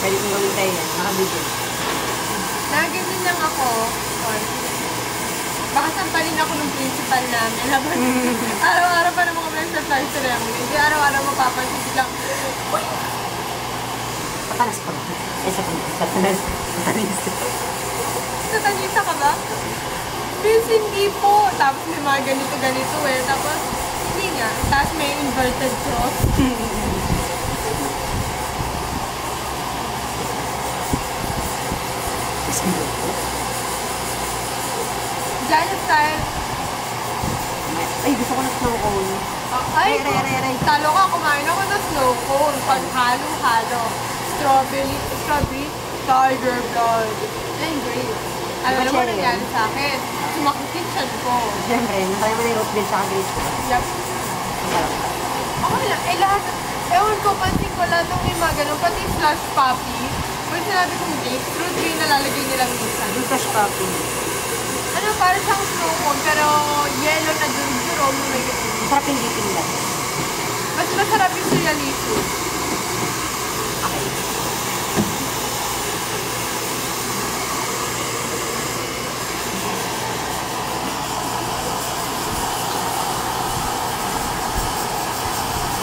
Pwede kong gawin tayo yan. Nakabigyan. Nagaganyan lang ako. Baka sampalin ako ng principal namin. Araw-araw pa naman kami sa flag ceremony. Hindi araw-araw mapapansin silang, uy! Patanas pa ba? Eh, satanas. Satanista ka ba? Miss, hindi po. Tapos may mga ganito-ganito eh. Tapos, hindi nga. Tapos may inverted cross. Giant style. Ay, gusto ko ng snow cone. Ay, Re. talo ka. Kumain ako ng snow cone. Paghalo-halo. Strawberry, tiger blood. And grape. Alam mo nangyari sa akin. Sumakit siya ko. Siyempre, nasaya mo na yung oatmeal sa grape ko. Yup. Okay lang. Eh, lahat. Ewan ko, pansin ko lahat ng may mga ganun. Pati slush puppy. Kung sinabi kong grape, fruit yung nalalagay nilang minsan. Yung slush puppy. Ano, para siyang snow cone, pero yellow na duro-duro. Masarap yung dipping lang. Mas masarap yung cerealito. Okay.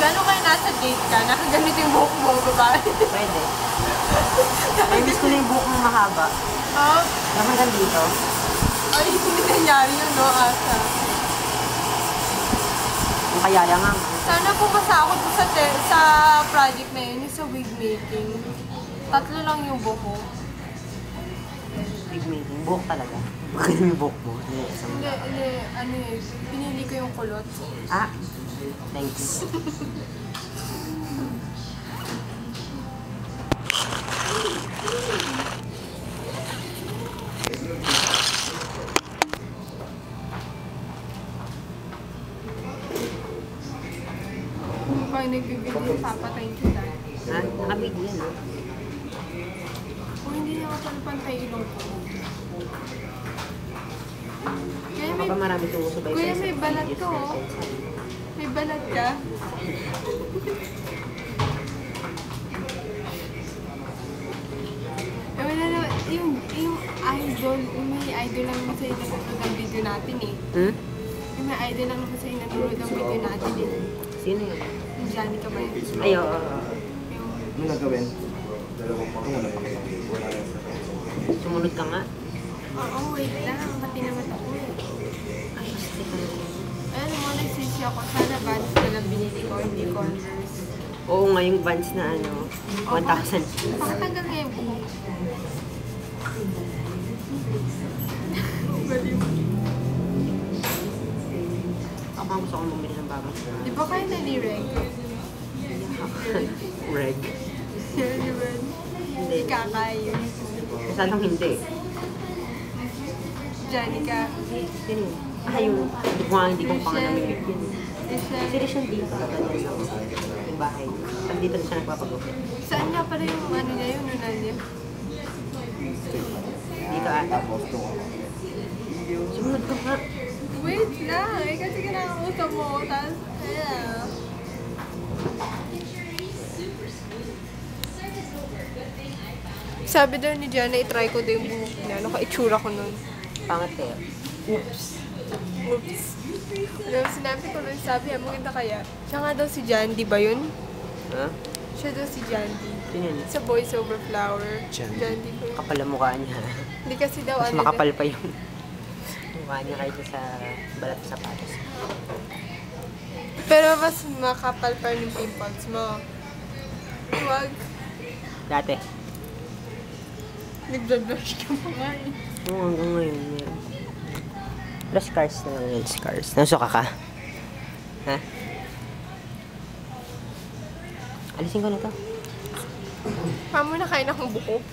Gano'n kayo nasa date ka? Nakaganito yung buhok mo, babae? Pwede. Ay, miss ko na yung buhok mong mahaba. Oh? Hanggang dito. Ay, hindi nangyari yun, no, asa? Yung kayaya nga. Sana pumasa ako sa project na yun, yung sa wig making. 3 lang yung buhok ko. Wig making. Buhok talaga. Bakit yung buhok mo? Hindi, ano eh, pinili ko yung kulot. Ah, thanks. Pag nagbibigay, papatayin kita. Ha? Nakabig yan, ha? Kung hindi na ako palapantay ilong ko. Baka pa marami sumusubay Kuya, may balat to, oh. May balat ka? Eh, wala naman. Yung idol, may idol lang naman sa inanood ang video natin eh. Hmm? Yung may idol lang naman sa inanood ang video natin eh. Sino yun? Yung Johnny ka ba yun? Ay, oo. Yung... Ano nagawin? Sumunod ka nga. Oo, wait lang. Pati naman ako eh. Ay, kasi ka na. Ayun mo, nagsisi ako. Sana Vans na lang binili ko, hindi Converse. Oo nga, yung Vans na ano, 1,000. Pakatanggal nga yung buhok. Baliw. Ako nga gusto kong bumili ng bagay. Di ba kayo nalireg? Reg. Di ba? Hindi. Kakayo. Sanang hindi. Johnny ka. Sino yun? Ah, hindi ko pa nga namigit yun. Si Rishon dito. Yung bahay. Tapos dito na siya nagpapagupit. Saan nga pala yung ano niya, yung nunan niya? Dito ata. Sumunod ka nga. Wait lang, eh kasi kinakausap mo, tapos, ayan. Sabi daw ni Jana, i-try ko daw yung buhok niya. Naka-itsura ko nun. Pangat kayo. Oops. Oops. Alam, sinabi ko nun, sabi, maganda kaya. Siya nga daw si Jandy ba yun? Ha? Siya daw si Jandy. Sino yun? Sa Boys Over Flower. Jandy. Ko. Kapal ang mukha niya. Hindi kasi daw Mas ano. makapal pa yung mukha niya kaysa sa balat sa sapatos. Pero mas makapal pa yung pimples mo. Huwag. Dati. Nag-blush ka pa nga eh. Oo, hanggang ngayon. Meron. Pero scars na lang yun. Scars. Nasuka ka? Ha? Alisin ko na to. Paano na kain akong buko?